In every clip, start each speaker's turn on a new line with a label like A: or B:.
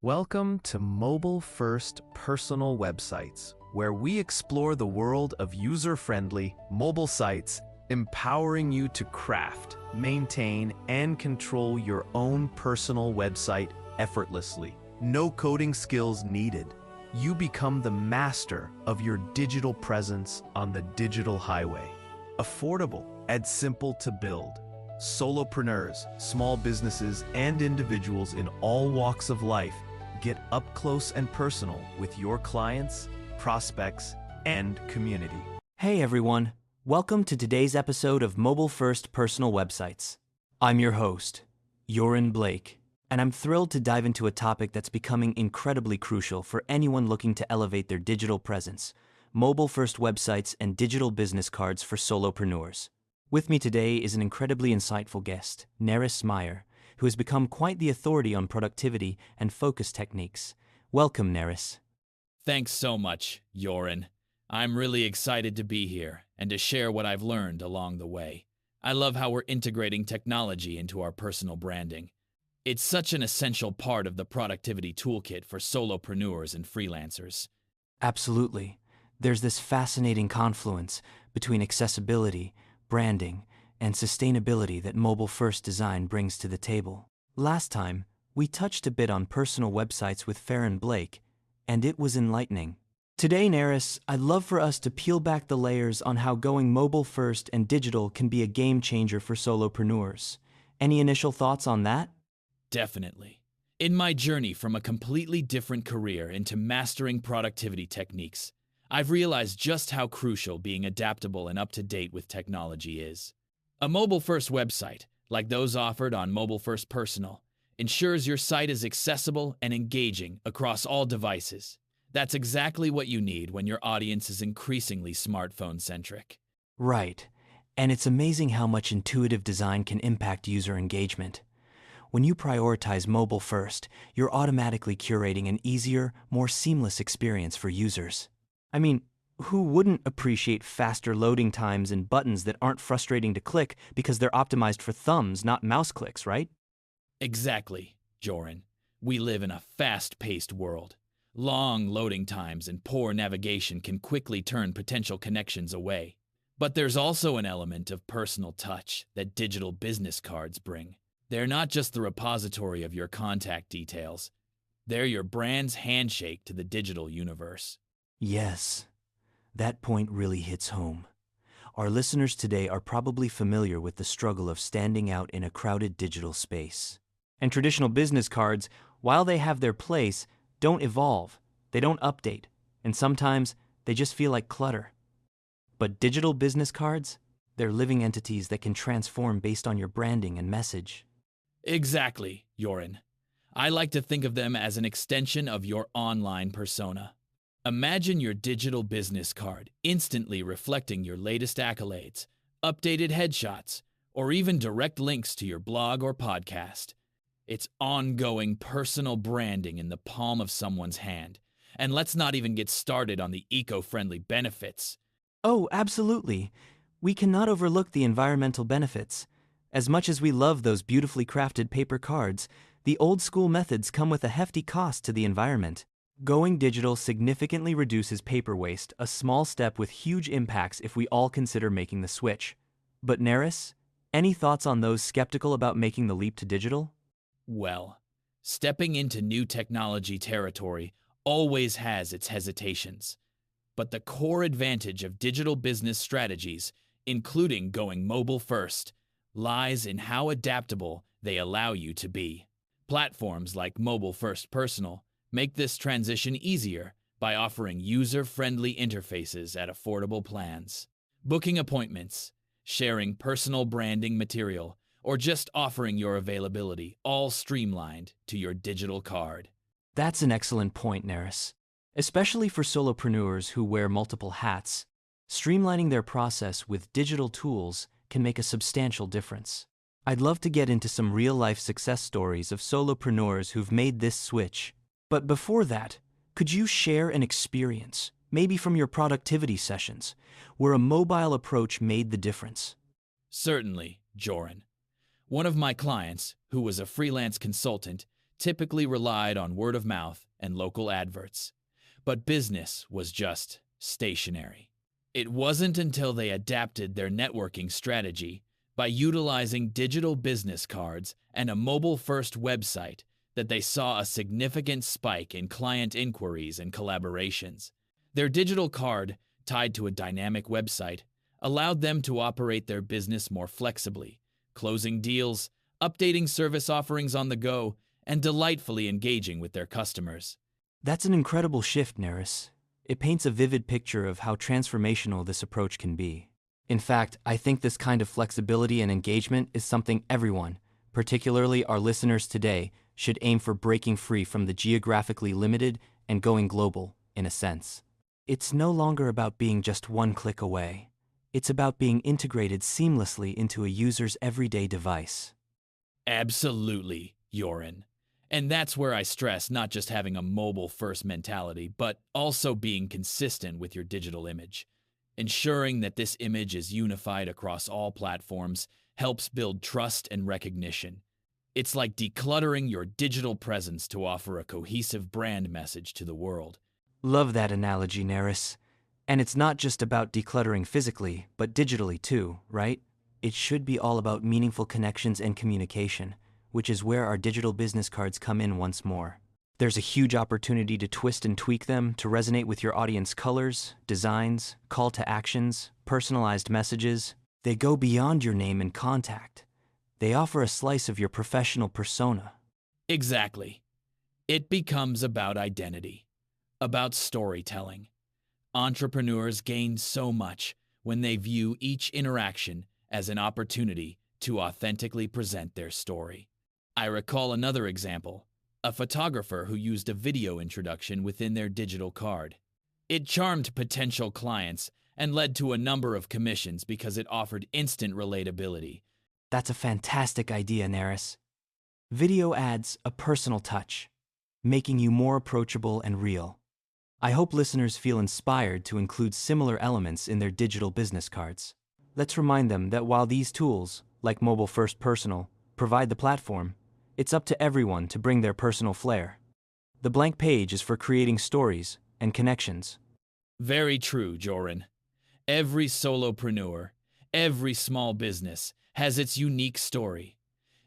A: Welcome to MobileFirst-Personal websites, where we explore the world of user-friendly mobile sites, empowering you to craft, maintain, and control your own personal website effortlessly. No coding skills needed. You become the master of your digital presence on the digital highway. Affordable and simple to build. Solopreneurs, small businesses, and individuals in all walks of life get up close and personal with your clients, prospects, and community.
B: Hey everyone, welcome to today's episode of Mobile First Personal Websites. I'm your host, Joran Blake, and I'm thrilled to dive into a topic that's becoming incredibly crucial for anyone looking to elevate their digital presence: mobile first websites and digital business cards for solopreneurs. With me today is an incredibly insightful guest, Neris Meyer, who has become quite the authority on productivity and focus techniques. Welcome, Neris.
C: Thanks so much, Joran. I'm really excited to be here and to share what I've learned along the way. I love how we're integrating technology into our personal branding. It's such an essential part of the productivity toolkit for solopreneurs and freelancers.
B: Absolutely. There's this fascinating confluence between accessibility, branding, and sustainability that mobile-first design brings to the table. Last time, we touched a bit on personal websites with Farron Blake, and it was enlightening. Today, Neris, I'd love for us to peel back the layers on how going mobile-first and digital can be a game-changer for solopreneurs. Any initial thoughts on that?
C: Definitely. In my journey from a completely different career into mastering productivity techniques, I've realized just how crucial being adaptable and up-to-date with technology is. A mobile-first website, like those offered on MobileFirst-Personal, ensures your site is accessible and engaging across all devices. That's exactly what you need when your audience is increasingly smartphone-centric.
B: Right. And it's amazing how much intuitive design can impact user engagement. When you prioritize mobile first, you're automatically curating an easier, more seamless experience for users. I mean, who wouldn't appreciate faster loading times and buttons that aren't frustrating to click because they're optimized for thumbs, not mouse clicks, right?
C: Exactly, Joran. We live in a fast-paced world. Long loading times and poor navigation can quickly turn potential connections away. But there's also an element of personal touch that digital business cards bring. They're not just the repository of your contact details. They're your brand's handshake to the digital universe.
B: Yes, that point really hits home. Our listeners today are probably familiar with the struggle of standing out in a crowded digital space. And traditional business cards, while they have their place, don't evolve, they don't update, and sometimes they just feel like clutter. But digital business cards, they're living entities that can transform based on your branding and message.
C: Exactly, Joran. I like to think of them as an extension of your online persona. Imagine your digital business card instantly reflecting your latest accolades, updated headshots, or even direct links to your blog or podcast. It's ongoing personal branding in the palm of someone's hand. And let's not even get started on the eco-friendly benefits.
B: Oh, absolutely. We cannot overlook the environmental benefits. As much as we love those beautifully crafted paper cards, the old-school methods come with a hefty cost to the environment. Going digital significantly reduces paper waste, a small step with huge impacts if we all consider making the switch. But Neris, any thoughts on those skeptical about making the leap to digital?
C: Well, stepping into new technology territory always has its hesitations. But the core advantage of digital business strategies, including going mobile first, lies in how adaptable they allow you to be. Platforms like MobileFirst-Personal make this transition easier by offering user-friendly interfaces at affordable plans. Booking appointments, sharing personal branding material, or just offering your availability, all streamlined to your digital card.
B: That's an excellent point, Neris. Especially for solopreneurs who wear multiple hats, streamlining their process with digital tools can make a substantial difference. I'd love to get into some real-life success stories of solopreneurs who've made this switch. But before that, could you share an experience, maybe from your productivity sessions, where a mobile approach made the difference?
C: Certainly, Joran. One of my clients, who was a freelance consultant, typically relied on word of mouth and local adverts. But business was just stationary. It wasn't until they adapted their networking strategy by utilizing digital business cards and a mobile-first website that they saw a significant spike in client inquiries and collaborations. Their digital card, tied to a dynamic website, allowed them to operate their business more flexibly, closing deals, updating service offerings on the go, and delightfully engaging with their customers.
B: That's an incredible shift, Neris. It paints a vivid picture of how transformational this approach can be. In fact, I think this kind of flexibility and engagement is something everyone, particularly our listeners today, should aim for, breaking free from the geographically limited and going global, in a sense. It's no longer about being just one click away. It's about being integrated seamlessly into a user's everyday device.
C: Absolutely, Joran. And that's where I stress not just having a mobile-first mentality, but also being consistent with your digital image. Ensuring that this image is unified across all platforms helps build trust and recognition. It's like decluttering your digital presence to offer a cohesive brand message to the world.
B: Love that analogy, Neris. And it's not just about decluttering physically, but digitally too, right? It should be all about meaningful connections and communication, which is where our digital business cards come in once more. There's a huge opportunity to twist and tweak them to resonate with your audience colors, designs, call to actions, personalized messages. They go beyond your name and contact. They offer a slice of your professional persona.
C: Exactly. It becomes about identity, about storytelling. Entrepreneurs gain so much when they view each interaction as an opportunity to authentically present their story. I recall another example, a photographer who used a video introduction within their digital card. It charmed potential clients and led to a number of commissions because it offered instant relatability.
B: That's a fantastic idea, Neris. Video adds a personal touch, making you more approachable and real. I hope listeners feel inspired to include similar elements in their digital business cards. Let's remind them that while these tools, like MobileFirst-Personal, provide the platform, it's up to everyone to bring their personal flair. The blank page is for creating stories and connections.
C: Very true, Joran. Every solopreneur, every small business has its unique story.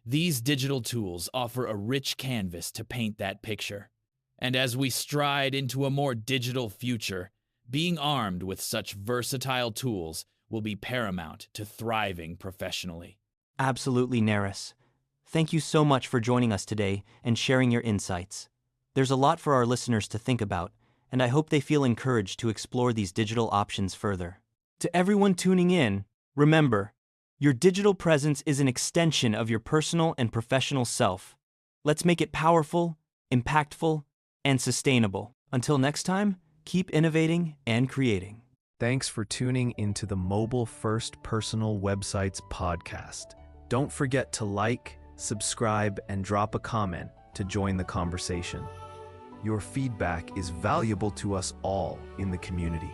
C: These digital tools offer a rich canvas to paint that picture. And as we stride into a more digital future, being armed with such versatile tools will be paramount to thriving professionally.
B: Absolutely, Neris. Thank you so much for joining us today and sharing your insights. There's a lot for our listeners to think about, and I hope they feel encouraged to explore these digital options further. To everyone tuning in, remember, your digital presence is an extension of your personal and professional self. Let's make it powerful, impactful, and sustainable. Until next time, keep innovating and creating.
A: Thanks for tuning into the Mobile First Personal Websites podcast. Don't forget to like, subscribe, and drop a comment to join the conversation. Your feedback is valuable to us all in the community.